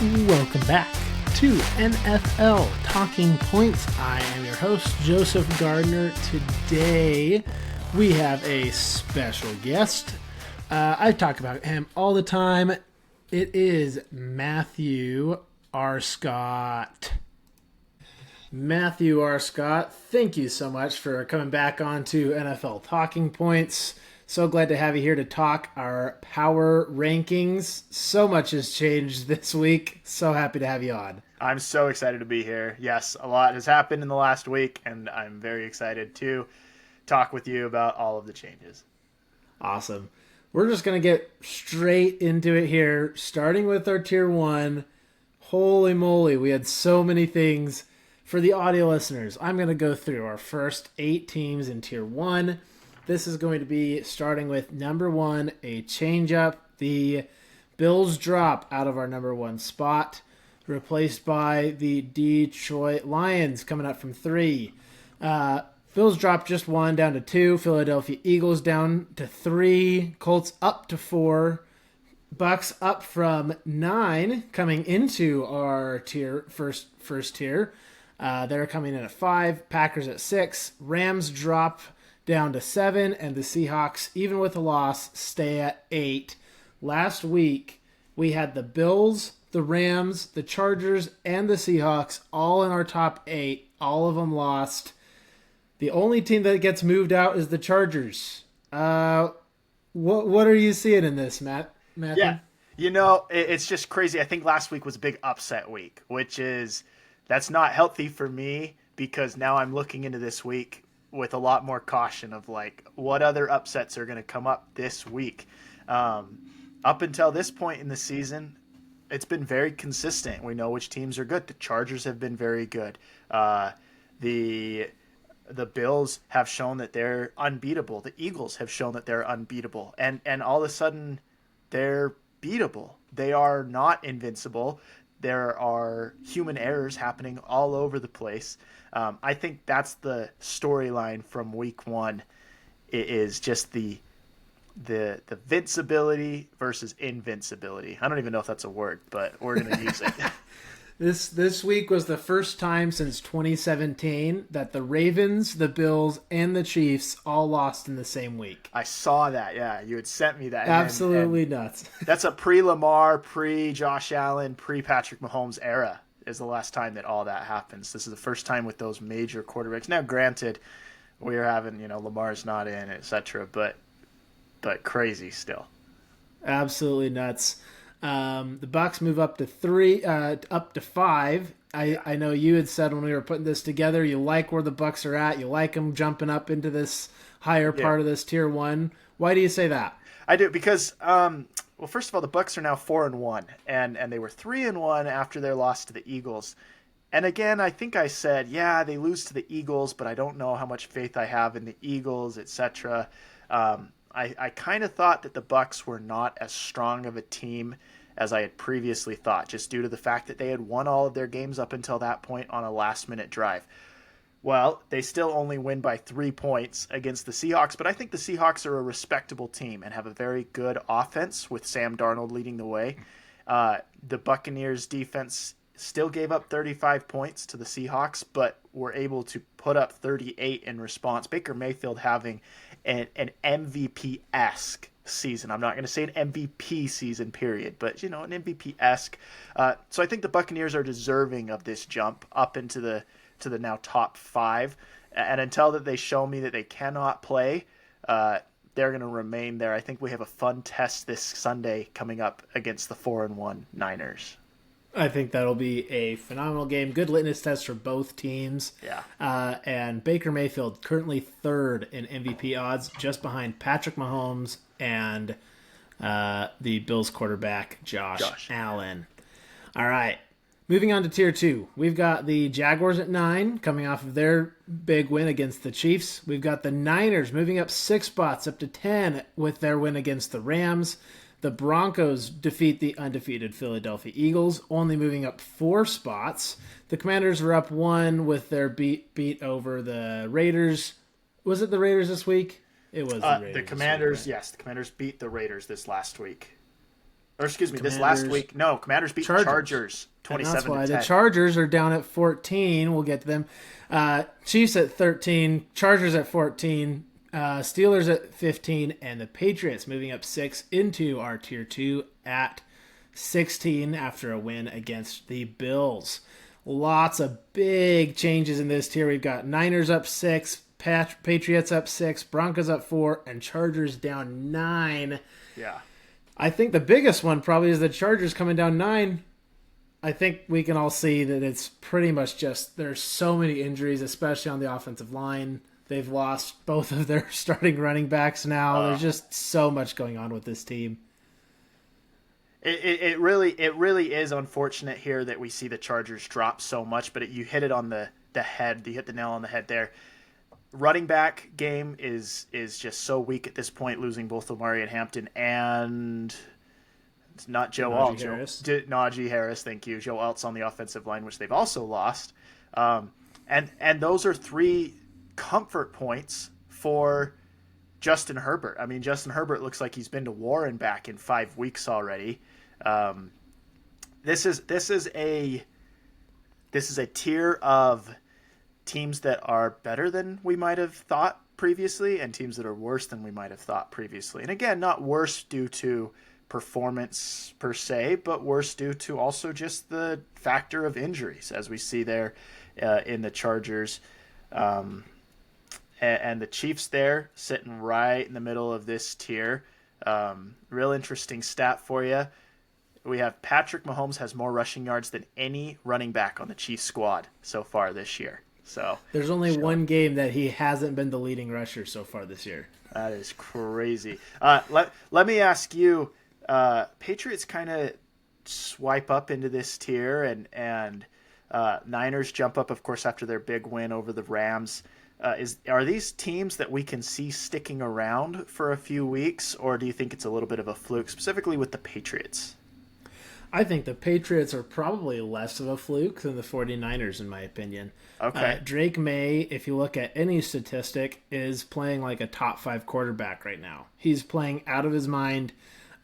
Welcome back to NFL Talking Points. I am your host, Joseph Gardner. Today, we have a special guest. I talk about him all the time. It is Matthew Arscott. Matthew Arscott, thank you so much for coming back onto NFL Talking Points. So glad to have you here to talk our power rankings. So much has changed this week. So happy to have you on. I'm so excited to be here. Yes, a lot has happened in the last week, and I'm very excited to talk with you about all of the changes. Awesome. We're just going to get straight into it here, starting with our Tier 1. Holy moly, we had so many things. For the audio listeners, I'm going to go through our first 8 teams in Tier 1. This is going to be starting with number 1, a change-up. The Bills drop out of our number 1 spot, replaced by the Detroit Lions coming up from 3. Bills drop just 1 down to 2. Philadelphia Eagles down to 3. Colts up to 4. Bucks up from 9 coming into our tier first tier. They're coming in at 5. Packers at 6. Rams drop down to 7, and the Seahawks, even with a loss, stay at 8. Last week, we had the Bills, the Rams, the Chargers, and the Seahawks all in our top 8. All of them lost. The only team that gets moved out is the Chargers. What are you seeing in this, Matthew? Yeah, it's just crazy. I think last week was a big upset week, that's not healthy for me because now I'm looking into this week with a lot more caution of what other upsets are going to come up this week. Up until this point in the season, it's been very consistent. We know which teams are good. The Chargers have been very good. The Bills have shown that they're unbeatable. The Eagles have shown that they're unbeatable. And all of a sudden, they're beatable. They are not invincible. There are human errors happening all over the place. I think that's the storyline from week 1. It is just the vincibility versus invincibility. I don't even know if that's a word, but we're going to use it. This week was the first time since 2017 that the Ravens, the Bills, and the Chiefs all lost in the same week. I saw that. Yeah, you had sent me that. Absolutely nuts. That's a pre-Lamar, pre-Josh Allen, pre-Patrick Mahomes era is the last time that all that happens. This is the first time with those major quarterbacks. Now, granted, we're having, Lamar's not in, etc., but crazy still. Absolutely nuts. The Bucks move up to 5. I know you had said when we were putting this together, you like where the Bucks are at. You like them jumping up into this higher part of this tier 1. Why do you say that? I do because, first of all, the Bucks are now 4-1, and they were 3-1 after their loss to the Eagles. And again, I think I said, yeah, they lose to the Eagles, but I don't know how much faith I have in the Eagles, etc. I kind of thought that the Bucks were not as strong of a team as I had previously thought, just due to the fact that they had won all of their games up until that point on a last-minute drive. Well, they still only win by 3 points against the Seahawks, but I think the Seahawks are a respectable team and have a very good offense with Sam Darnold leading the way. The Buccaneers defense still gave up 35 points to the Seahawks, but were able to put up 38 in response. Baker Mayfield having an MVP-esque season. I'm not going to say an MVP season, period, but, an MVP-esque. So I think the Buccaneers are deserving of this jump up into the now top 5. And until that they show me that they cannot play, they're going to remain there. I think we have a fun test this Sunday coming up against the 4-1 Niners. I think that'll be a phenomenal game. Good litmus test for both teams. Yeah. And Baker Mayfield currently 3rd in MVP odds, just behind Patrick Mahomes and the Bills quarterback, Josh Allen. All right. Moving on to Tier 2. We've got the Jaguars at 9, coming off of their big win against the Chiefs. We've got the Niners moving up 6 spots, up to 10 with their win against the Rams. The Broncos defeat the undefeated Philadelphia Eagles, only moving up 4 spots. The Commanders are up 1 with their beat over the Raiders. Was it the Raiders this week? It was the Raiders. The Commanders, yes. The Commanders beat the Raiders this last week. Or excuse me, this last Commanders, week. No, Commanders beat the Chargers And that's 27 why to the 10. Chargers are down at 14. We'll get to them. Chiefs at 13, Chargers at 14, Steelers at 15, and the Patriots moving up 6 into our Tier 2 at 16 after a win against the Bills. Lots of big changes in this tier. We've got Niners up 6, Patriots up 6, Broncos up 4, and Chargers down 9. Yeah. I think the biggest one probably is the Chargers coming down 9. I think we can all see that it's pretty much just there's so many injuries, especially on the offensive line. They've lost both of their starting running backs now. There's just so much going on with this team. It really is unfortunate here that we see the Chargers drop so much, but you hit it on the head. You hit the nail on the head there. Running back game is just so weak at this point, losing both Omari and Hampton and it's not Joe Alt. Najee Harris, thank you. Joe Alt's on the offensive line, which they've also lost. And those are 3 comfort points for Justin Herbert. I mean, Justin Herbert looks like he's been to war and back in 5 weeks already. This is a tier of teams that are better than we might have thought previously and teams that are worse than we might have thought previously. And again, not worse due to performance per se, but worse due to also just the factor of injuries, as we see there in the Chargers. And the Chiefs there sitting right in the middle of this tier. Real interesting stat for you. We have Patrick Mahomes has more rushing yards than any running back on the Chiefs squad so far this year. So there's only one game that he hasn't been the leading rusher so far this year. That is crazy. Let me ask you, Patriots kind of swipe up into this tier and Niners jump up, of course, after their big win over the Rams. Are these teams that we can see sticking around for a few weeks, or do you think it's a little bit of a fluke, specifically with the Patriots? I think the Patriots are probably less of a fluke than the 49ers, in my opinion. Okay. Drake May, if you look at any statistic, is playing like a top 5 quarterback right now. He's playing out of his mind.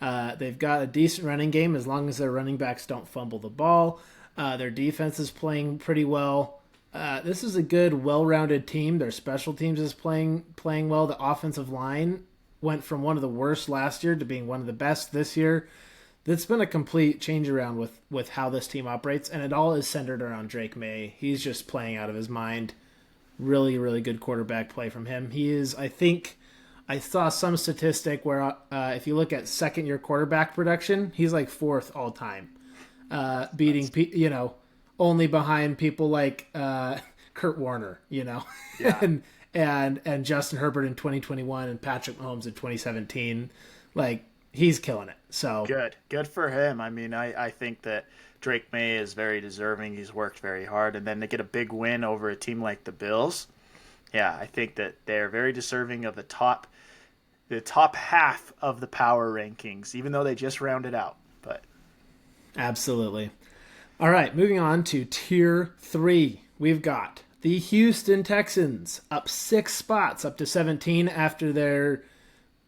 They've got a decent running game as long as their running backs don't fumble the ball. Their defense is playing pretty well. This is a good, well-rounded team. Their special teams is playing well. The offensive line went from one of the worst last year to being one of the best this year. It's been a complete change around with how this team operates, and it all is centered around Drake May. He's just playing out of his mind. Really, really good quarterback play from him. He is, I think, I saw some statistic where if you look at second-year quarterback production, he's like 4th all-time, beating, only behind people like Kurt Warner, Yeah. and Justin Herbert in 2021 and Patrick Mahomes in 2017. Like, he's killing it. So good for him. I mean, I think that Drake May is very deserving. He's worked very hard, and then to get a big win over a team like the Bills, yeah, I think that they're very deserving of the top half of the power rankings, even though they just rounded out. But absolutely. All right, moving on to Tier 3. We've got the Houston Texans up 6 spots, up to 17 after their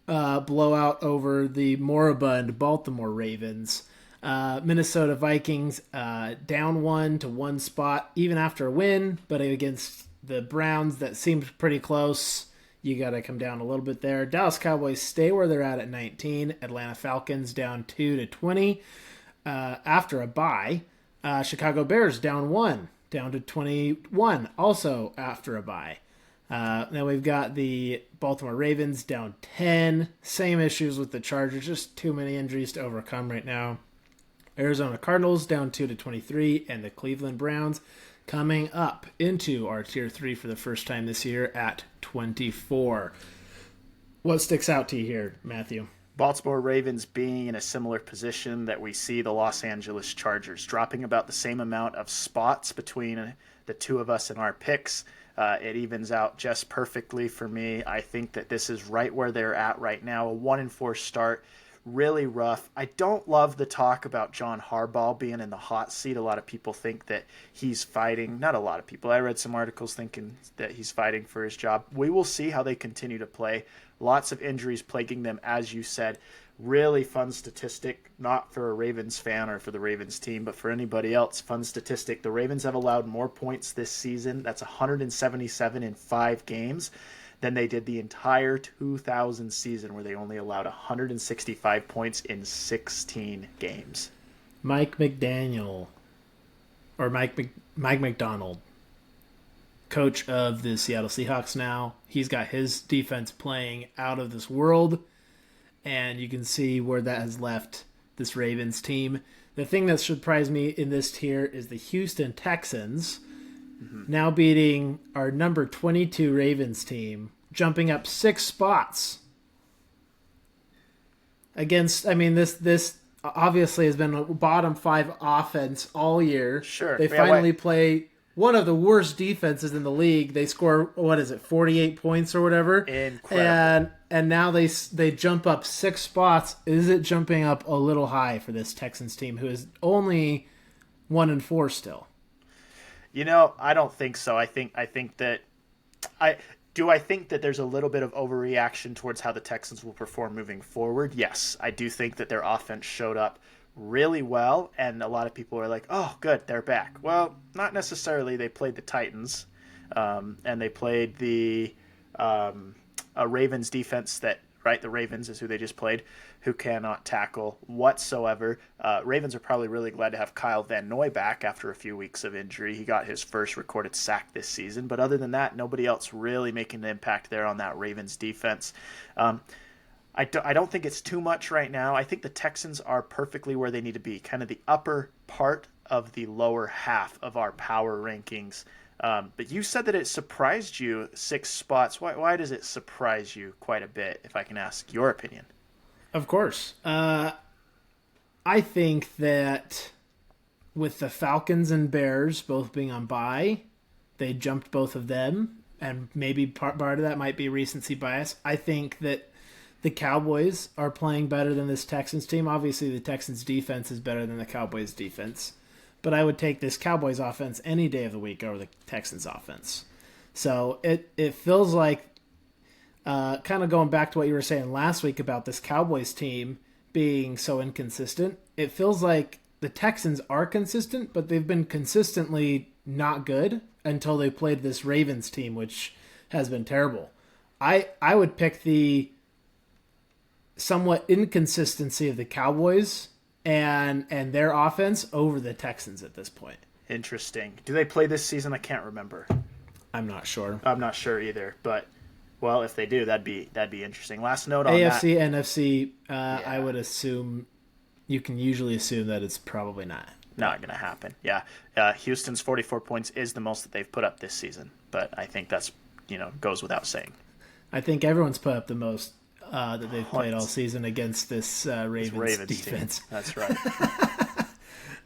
blowout over the moribund Baltimore Ravens. Minnesota Vikings down 1 to 1 spot, even after a win, but against the Browns that seemed pretty close. You got to come down a little bit there. Dallas Cowboys stay where they're at 19. Atlanta Falcons down 2 to 20 after a bye. Chicago Bears down 1, down to 21, also after a bye. Then we've got the Baltimore Ravens down 10. Same issues with the Chargers, just too many injuries to overcome right now. Arizona Cardinals down 2 to 23, and the Cleveland Browns coming up into our Tier 3 for the first time this year at 24. What sticks out to you here, Matthew? Baltimore Ravens being in a similar position that we see the Los Angeles Chargers, dropping about the same amount of spots between the two of us in our picks. It evens out just perfectly for me. I think that this is right where they're at right now. A 1-4 start, really rough. I don't love the talk about John Harbaugh being in the hot seat. A lot of people think that he's fighting. Not a lot of people. I read some articles thinking that he's fighting for his job. We will see how they continue to play. Lots of injuries plaguing them, as you said. really fun statistic, not for a Ravens fan or for the Ravens team, but for anybody else, fun statistic. The Ravens have allowed more points this season. That's 177 in 5 games than they did the entire 2000 season, where they only allowed 165 points in 16 games. Mike McDaniel, or Mike McDonald, coach of the Seattle Seahawks now. He's got his defense playing out of this world, and you can see where that has left this Ravens team. The thing that surprised me in this tier is the Houston Texans now beating our number 22 Ravens team, jumping up 6 spots against, I mean, this obviously has been a bottom 5 offense all year. Sure. They finally play one of the worst defenses in the league. They score, 48 points or whatever. Incredible. And now they jump up 6 spots. Is it jumping up a little high for this Texans team, who is only 1-4 still? I don't think so. I think that I think that there's a little bit of overreaction towards how the Texans will perform moving forward. Yes, I do think that their offense showed up really well, and a lot of people are like, oh, good, they're back. Well, not necessarily. They played the Titans, and they played the Ravens defense the Ravens is who they just played, who cannot tackle whatsoever. Ravens are probably really glad to have Kyle Van Noy back after a few weeks of injury. He got his first recorded sack this season, but other than that, nobody else really making an impact there on that Ravens defense. I don't think it's too much right now. I think the Texans are perfectly where they need to be, kind of the upper part of the lower half of our power rankings. But you said that it surprised you 6 spots. Why does it surprise you quite a bit, if I can ask your opinion? Of course. I think that with the Falcons and Bears both being on bye, they jumped both of them, and maybe part of that might be recency bias. I think that the Cowboys are playing better than this Texans team. Obviously, the Texans defense is better than the Cowboys defense, but I would take this Cowboys offense any day of the week over the Texans offense. So it feels like, kind of going back to what you were saying last week about this Cowboys team being so inconsistent, it feels like the Texans are consistent, but they've been consistently not good until they played this Ravens team, which has been terrible. I would pick the somewhat inconsistency of the Cowboys and their offense over the Texans at this point. Interesting. Do they play this season? I can't remember. I'm not sure. I'm not sure either, but well, if they do, that'd be interesting. Last note on AFC, that. NFC, I would assume, you can usually assume that it's probably not going to happen. Yeah. Houston's 44 points is the most that they've put up this season, but I think that's, goes without saying. I think everyone's put up the most that they've played all season against this Ravens defense. Team. That's right.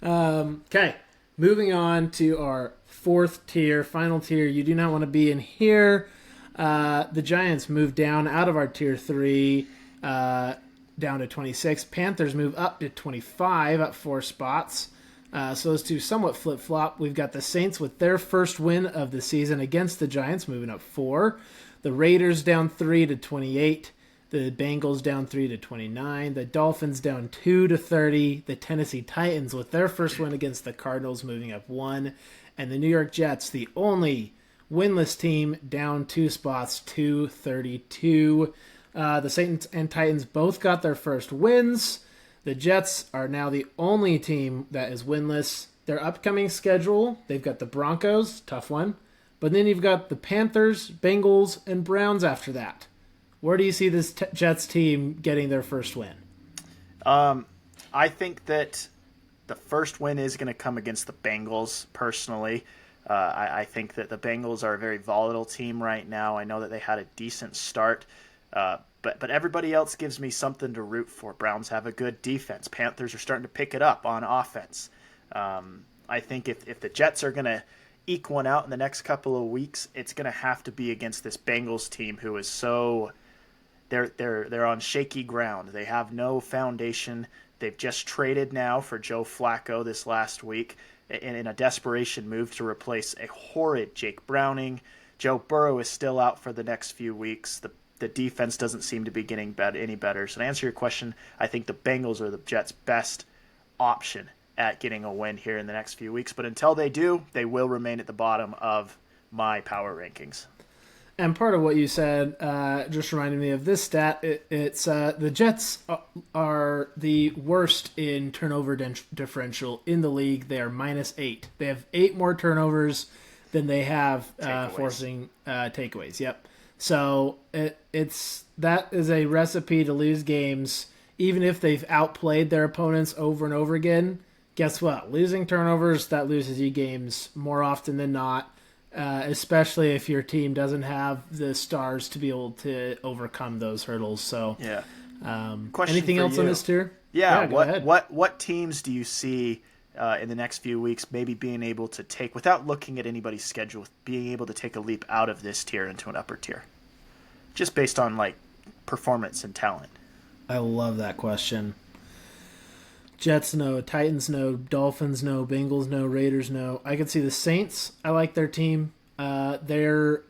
Okay, moving on to our 4th tier, final tier. You do not want to be in here. The Giants move down out of our tier 3, down to 26. Panthers move up to 25, up 4 spots. So those two somewhat flip-flop. We've got the Saints with their first win of the season against the Giants, moving up 4. The Raiders down 3 to 28. The Bengals down 3 to 29. The Dolphins down 2 to 30. The Tennessee Titans with their first win against the Cardinals, moving up 1. And the New York Jets, the only winless team, down 2 spots to 32. The Saints and Titans both got their first wins. The Jets are now the only team that is winless. Their upcoming schedule, they've got the Broncos, tough one. But then you've got the Panthers, Bengals, and Browns after that. Where do you see this Jets team getting their first win? I think that the first win is going to come against the Bengals, personally. I think that the Bengals are a very volatile team right now. I know that they had a decent start, but everybody else gives me something to root for. Browns have a good defense. Panthers are starting to pick it up on offense. I think if the Jets are going to eke one out in the next couple of weeks, it's going to have to be against this Bengals team who is so... They're on shaky ground. They have no foundation. They've just traded now for Joe Flacco this last week in a desperation move to replace a horrid Jake Browning. Joe Burrow is still out for the next few weeks. the defense doesn't seem to be getting any better. So to answer your question, I think the Bengals are the Jets' best option at getting a win here in the next few weeks. But until they do, they will remain at the bottom of my power rankings. And part of what you said just reminded me of this stat. It's the Jets are the worst in turnover differential in the league. They are -8. They have 8 more turnovers than they have forcing takeaways. Yep. So that is a recipe to lose games, even if they've outplayed their opponents over and over again. Guess what? Losing turnovers, that loses you games more often than not. Especially if your team doesn't have the stars to be able to overcome those hurdles. So, yeah. Anything else on this tier? Yeah. Go ahead. What teams do you see in the next few weeks maybe being able to take, without looking at anybody's schedule, being able to take a leap out of this tier into an upper tier, just based on like performance and talent? I love that question. Jets no, Titans no, Dolphins no, Bengals no, Raiders no. I could see the Saints. I like their team. They're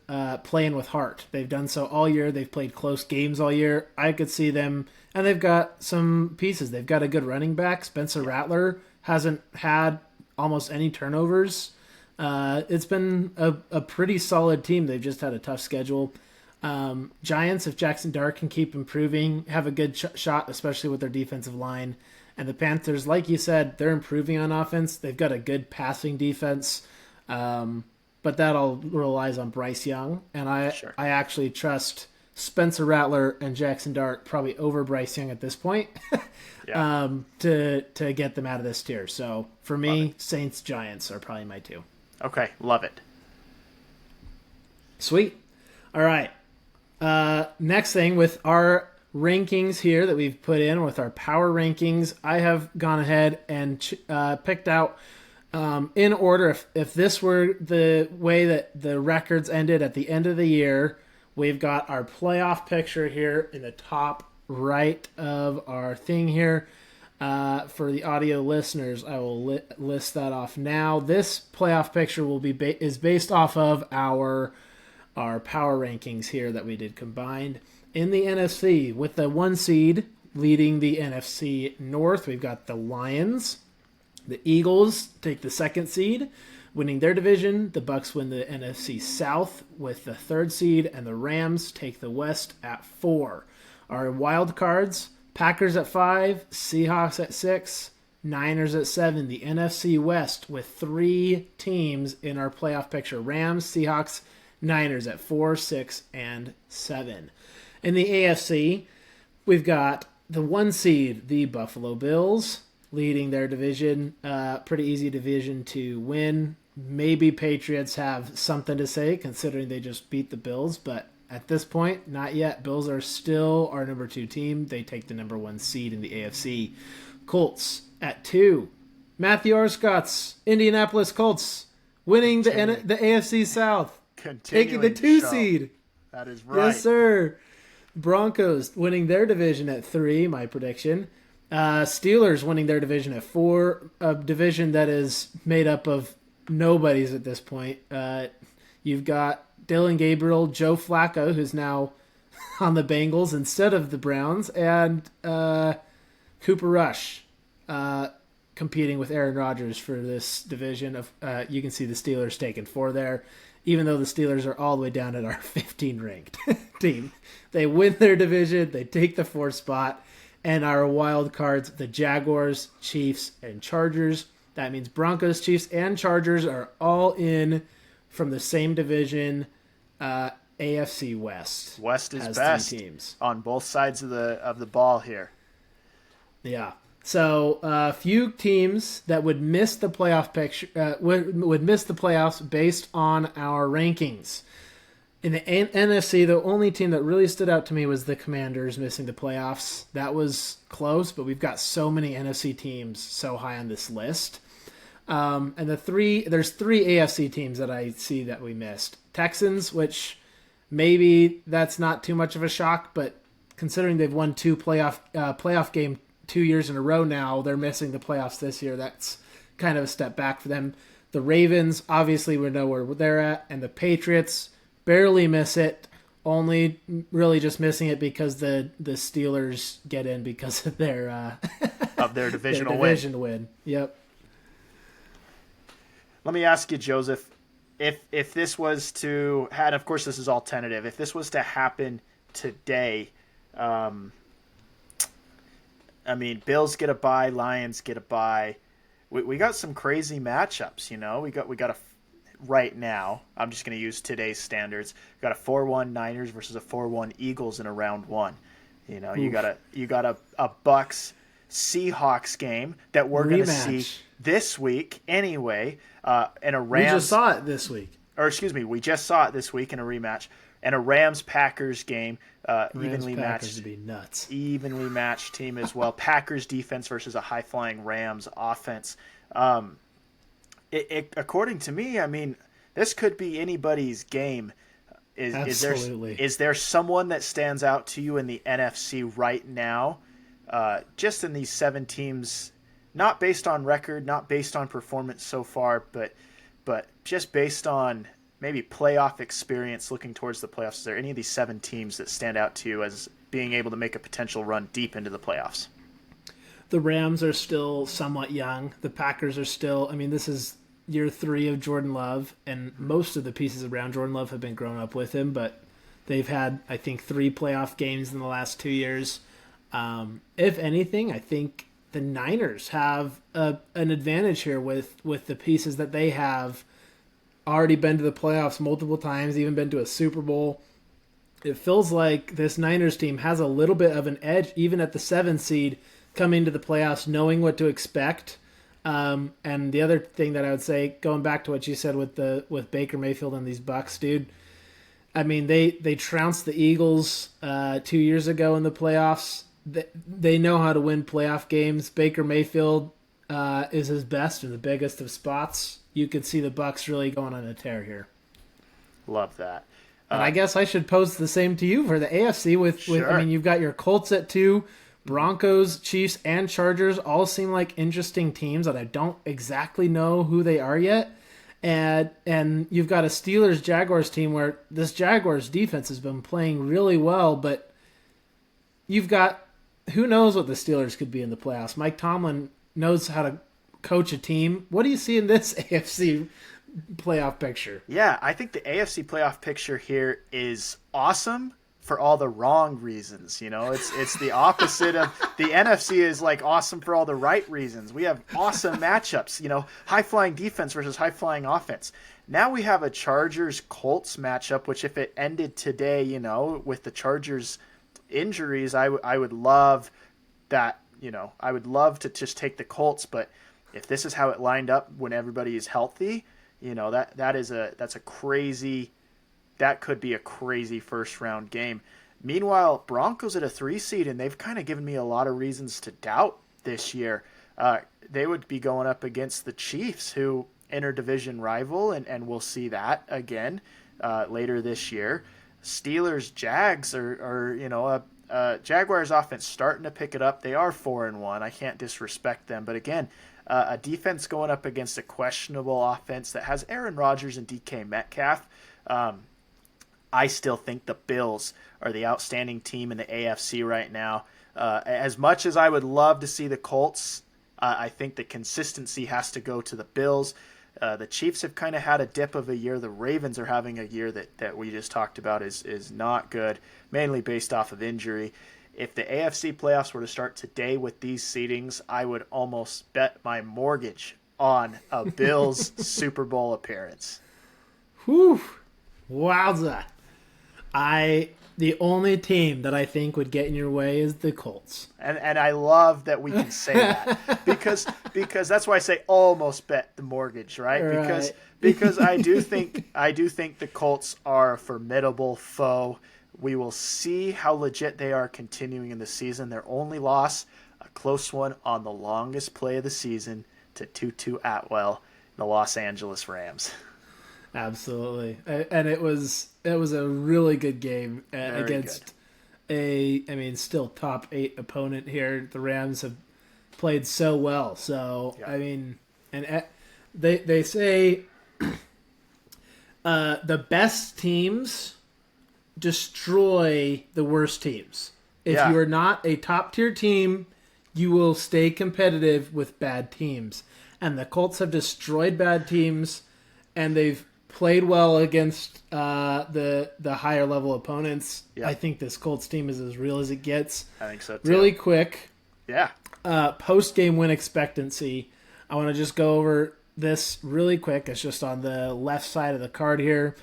playing with heart. They've done so all year. They've played close games all year. I could see them, and they've got some pieces. They've got a good running back. Spencer Rattler hasn't had almost any turnovers. It's been a pretty solid team. They've just had a tough schedule. Giants, if Jackson Dart can keep improving, have a good shot, especially with their defensive line. And the Panthers, like you said, they're improving on offense. They've got a good passing defense, but that all relies on Bryce Young. And I actually trust Spencer Rattler and Jackson Dart probably over Bryce Young at this point to get them out of this tier. So for me, Saints, Giants are probably my 2. Okay, love it. Sweet. All right. Next thing with our rankings here that we've put in with our power rankings, I have gone ahead and picked out in order. If this were the way that the records ended at the end of the year, we've got our playoff picture here in the top right of our thing here. For the audio listeners, I will list that off now. This playoff picture will be is based off of our power rankings here that we did combined. In the NFC, with the 1 seed leading the NFC North, we've got the Lions. The Eagles take the 2nd seed, winning their division. The Bucks win the NFC South with the 3rd seed, and the Rams take the West at 4. Our wild cards, Packers at 5, Seahawks at 6, Niners at 7. The NFC West with 3 teams in our playoff picture. Rams, Seahawks, Niners at 4, 6, and 7. In the AFC, we've got the 1 seed, the Buffalo Bills, leading their division. Pretty easy division to win. Maybe Patriots have something to say, considering they just beat the Bills, but at this point, not yet. Bills are still our number 2 team. They take the number 1 seed in the AFC. Colts at 2. Matthew Arscott's Indianapolis Colts winning the AFC South. Taking the 2 seed. That is right. Yes, sir. Broncos winning their division at 3, my prediction. Steelers winning their division at 4, a division that is made up of nobodies at this point. You've got Dylan Gabriel, Joe Flacco, who's now on the Bengals instead of the Browns, and Cooper Rush competing with Aaron Rodgers for this division. You can see the Steelers taking 4 there, even though the Steelers are all the way down at our 15 ranked team. They win their division, they take the 4th spot, and our wild cards, the Jaguars, Chiefs, and Chargers. That means Broncos, Chiefs, and Chargers are all in from the same division. AFC West. West is best 3 teams on both sides of the ball here. Yeah. So a few teams that would miss the playoff picture would miss the playoffs based on our rankings. In the NFC, the only team that really stood out to me was the Commanders missing the playoffs. That was close, but we've got so many NFC teams so high on this list. And there's 3 AFC teams that I see that we missed. Texans, which maybe that's not too much of a shock, but considering they've won 2 playoff game 2 years in a row now, they're missing the playoffs this year. That's kind of a step back for them. The Ravens, obviously, we know where they're at, and the Patriots barely miss it. only really just missing it because the Steelers get in because of their of their divisional win. Yep. Let me ask you, Joseph, if this was to, and of course this is all tentative, if this was to happen today, I mean, Bills get a bye, Lions get a bye. We got some crazy matchups, you know. We got a right now. I'm just going to use today's standards. We got a 4-1 Niners versus a 4-1 Eagles in a round one. You know, you got a Bucks Seahawks game that we're going to see this week anyway. And a Rams. We just saw it this week. Or excuse me, we just saw it this week in a rematch. And a Rams Packers game, evenly matched. Would be nuts. Evenly matched team as well. Packers defense versus a high flying Rams offense. According to me, I mean, this could be anybody's game. Absolutely. Is there someone that stands out to you in the NFC right now? Just in these 7 teams, not based on record, not based on performance so far, but just based on maybe playoff experience looking towards the playoffs. Is there any of these 7 teams that stand out to you as being able to make a potential run deep into the playoffs? The Rams are still somewhat young. The Packers are still, I mean, this is year 3 of Jordan Love, and most of the pieces around Jordan Love have been grown up with him, but they've had, I think, 3 playoff games in the last 2 years. If anything, I think the Niners have an advantage here with the pieces that they have. Already been to the playoffs multiple times, even been to a Super Bowl. It feels like this Niners team has a little bit of an edge, even at the 7 seed, coming to the playoffs, knowing what to expect. And the other thing that I would say, going back to what you said with Baker Mayfield and these Bucks, dude, I mean, they trounced the Eagles 2 years ago in the playoffs. They know how to win playoff games. Baker Mayfield is his best in the biggest of spots. You could see the Bucks really going on a tear here. Love that. And I guess I should pose the same to you for the AFC with I mean, you've got your Colts at 2, Broncos, Chiefs, and Chargers all seem like interesting teams that I don't exactly know who they are yet. And you've got a Steelers-Jaguars team where this Jaguars defense has been playing really well, but you've got who knows what the Steelers could be in the playoffs. Mike Tomlin knows how to coach a team. What do you see in this AFC playoff picture? Yeah, I think the AFC playoff picture here is awesome for all the wrong reasons. You know, it's the opposite of the NFC is like awesome for all the right reasons. We have awesome matchups, you know, high flying defense versus high flying offense. Now we have a Chargers Colts matchup, which if it ended today, you know, with the Chargers injuries, I would love that, you know, I would love to just take the Colts, but if this is how it lined up when everybody is healthy, you know, that could be a crazy first round game. Meanwhile, Broncos at a 3 seed, and they've kind of given me a lot of reasons to doubt this year. They would be going up against the Chiefs, who interdivision rival, and we'll see that again later this year. Steelers, Jags are you know, Jaguars offense starting to pick it up. They are 4-1. I can't disrespect them, but again, a defense going up against a questionable offense that has Aaron Rodgers and DK Metcalf. I still think the Bills are the outstanding team in the AFC right now. As much as I would love to see the Colts, I think the consistency has to go to the Bills. The Chiefs have kind of had a dip of a year. The Ravens are having a year that we just talked about is not good, mainly based off of injury. If the AFC playoffs were to start today with these seedings, I would almost bet my mortgage on a Bills Super Bowl appearance. Whew. Wowza. The only team that I think would get in your way is the Colts. And I love that we can say that because that's why I say almost bet the mortgage, right? Because I do think the Colts are a formidable foe. We will see how legit they are continuing in the season. Their only loss, a close one on the longest play of the season to Tutu Atwell, the Los Angeles Rams. Absolutely, and it was a really good game against still top 8 opponent here. The Rams have played so well. So yeah. I mean, and they say the best teams destroy the worst teams. If Yeah. you are not a top-tier team, you will stay competitive with bad teams. And the Colts have destroyed bad teams, and they've played well against the higher-level opponents. Yeah. I think this Colts team is as real as it gets. I think so, too. Really quick, Yeah. post-game win expectancy. I want to just go over this really quick. It's just on the left side of the card here.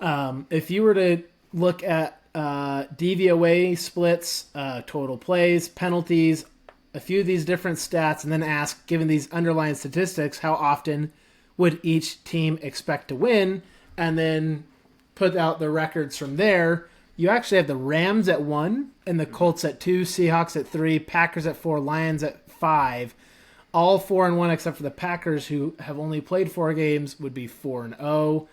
If you were to look at DVOA splits, total plays, penalties, a few of these different stats, and then ask, given these underlying statistics, how often would each team expect to win, and then put out the records from there, you actually have the Rams at 1, and the Colts at 2, Seahawks at 3, Packers at 4, Lions at 5. All 4-1 except for the Packers, who have only played 4 games, would be 4-0.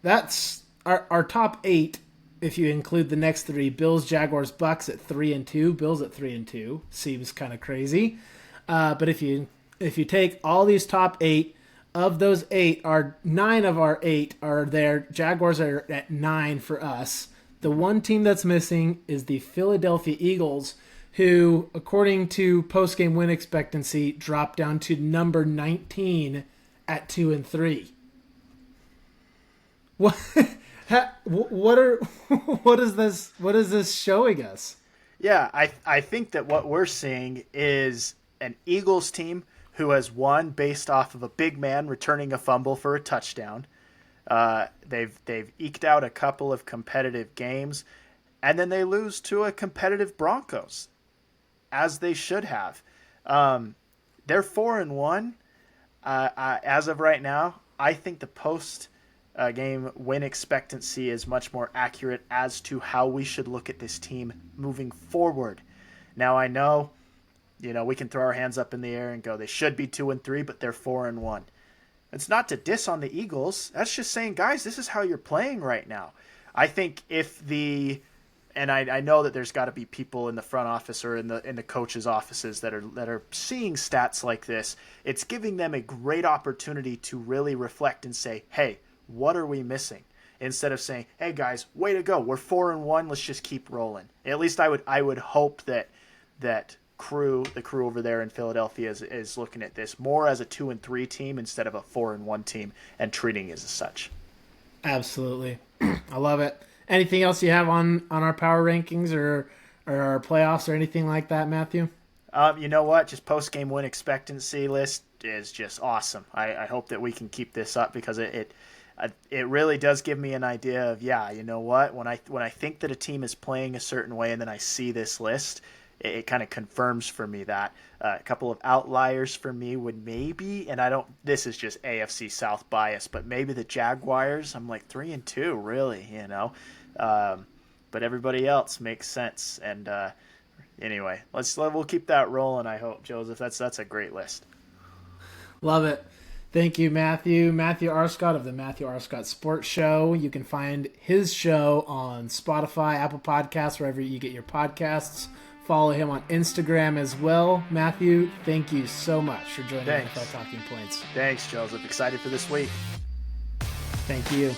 That's our top 8. If you include the next 3, Bills, Jaguars, Bucks at 3-2, Bills at 3-2, seems kind of crazy. But if you take all these top 8, of those 8, 9 of our 8 are there. Jaguars are at 9 for us. The one team that's missing is the Philadelphia Eagles, who, according to post-game win expectancy, dropped down to number 19 at 2-3. What? What is this showing us? Yeah, I think that what we're seeing is an Eagles team who has won based off of a big man returning a fumble for a touchdown. They've eked out a couple of competitive games, and then they lose to a competitive Broncos, as they should have. They're 4-1 as of right now. I think the post game win expectancy is much more accurate as to how we should look at this team moving forward. Now, I know, we can throw our hands up in the air and go, they should be 2-3, but they're 4-1. It's not to diss on the Eagles. That's just saying, guys, this is how you're playing right now. I think and I know that there's got to be people in the front office or in the coaches' offices that are seeing stats like this. It's giving them a great opportunity to really reflect and say, hey, what are we missing? Instead of saying, hey guys, way to go, we're 4-1, let's just keep rolling. At least I would hope that the crew over there in Philadelphia is looking at this more as a 2-3 team instead of a 4-1 team and treating it as such. Absolutely. I love it. Anything else you have on our power rankings or our playoffs or anything like that, Matthew? You know what? Just post-game win expectancy list is just awesome. I hope that we can keep this up because it really does give me an idea of, you know what? When I think that a team is playing a certain way and then I see this list, it kind of confirms for me that. A couple of outliers for me would maybe, and this is just AFC South bias, but maybe the Jaguars. I'm like 3-2, really, but everybody else makes sense. And anyway, we'll keep that rolling. I hope, Joseph. That's a great list. Love it. Thank you, Matthew. Matthew Arscott of the Matthew Arscott Sports Show. You can find his show on Spotify, Apple Podcasts, wherever you get your podcasts. Follow him on Instagram as well. Matthew, thank you so much for joining NFL Talking Points. Thanks, Joseph. Excited for this week. Thank you.